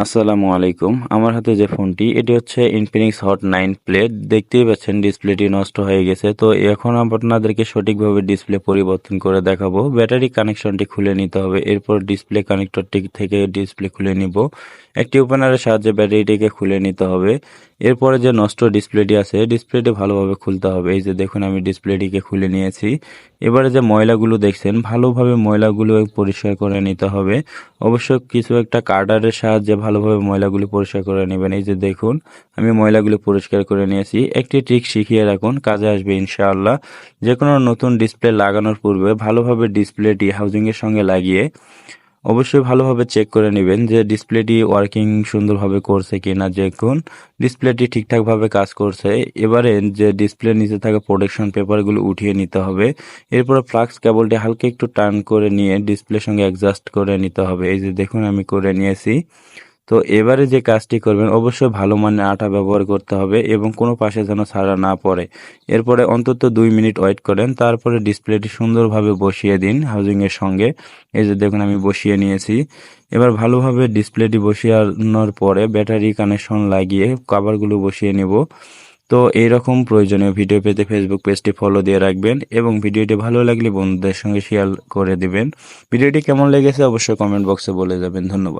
আসসালামু আলাইকুম। আমার হাতে যে ফোনটি এটি হচ্ছে ইনফিনিক্স হট 9 প্লেট। দেখতেই পাচ্ছেন ডিসপ্লেটি নষ্ট হয়ে গেছে। তো এখন আপনাদেরকে সঠিকভাবে ডিসপ্লে পরিবর্তন করে দেখাবো। ব্যাটারি কানেকশনটি খুলে নিতে হবে। এরপর ডিসপ্লে কানেক্টরটি থেকে ডিসপ্লে খুলে নিব। একটি ওপেনারের সাহায্যে ব্যাটারিটিকে খুলে নিতে হবে। এরপরে যে নষ্ট ডিসপ্লেটি আছে ডিসপ্লেটি ভালোভাবে খুলতে হবে। এই যে দেখুন আমি ডিসপ্লেটিকে খুলে নিয়েছি। এবারে যে ময়লাগুলো দেখছেন ভালোভাবে ময়লাগুলো পরিষ্কার করে নিতে হবে। অবশ্য কিছু একটা কার্ডারের সাহায্যে ভালোভাবে ময়লাগুলি পরিষ্কার করে নেবেন। এই যে দেখুন আমি ময়লাগুলি পরিষ্কার করে নিয়েছি। একটি ট্রিক শিখিয়ে রাখুন, কাজে আসবে ইনশাআল্লাহ। যে কোনো নতুন ডিসপ্লে লাগানোর পূর্বে ভালোভাবে ডিসপ্লেটি হাউজিংয়ের সঙ্গে লাগিয়ে অবশ্যই ভালোভাবে চেক করে নেবেন যে ডিসপ্লেটি ওয়ার্কিং সুন্দরভাবে করছে কিনা। দেখুন ডিসপ্লেটি ঠিকঠাকভাবে কাজ করছে। এবারে যে ডিসপ্লের নিচে থাকা প্রোটেকশন পেপারগুলো উঠিয়ে নিতে হবে। এরপর ফ্লাক্স কেবলটি হালকা একটু টার্ন করে নিয়ে ডিসপ্লের সঙ্গে অ্যাডজাস্ট করে নিতে হবে। এই যে দেখুন আমি করে নিয়েছি। তো এবারে যে কাজটি করবেন অবশ্যই ভালো মানের আঠা ব্যবহার করতে হবে এবং কোনো পাশে যেন ছাড়া না পড়ে। এরপরে অন্তত 2 মিনিট ওয়েট করেন, তারপরে ডিসপ্লেটি সুন্দরভাবে বসিয়ে দিন হাউজিংয়ের সঙ্গে। এই যে দেখুন আমি বসিয়ে নিয়েছি। এবার ভালোভাবে ডিসপ্লেটি বসানোর পরে ব্যাটারি কানেকশন লাগিয়ে কভারগুলো বসিয়ে নেব। তো এইরকম প্রয়োজনীয় ভিডিও পেতে ফেসবুক পেজটি ফলো দিয়ে রাখবেন এবং ভিডিওটি ভালো লাগলে বন্ধুদের সঙ্গে শেয়ার করে দিবেন। ভিডিওটি কেমন লেগেছে অবশ্যই কমেন্ট বক্সে বলে যাবেন। ধন্যবাদ।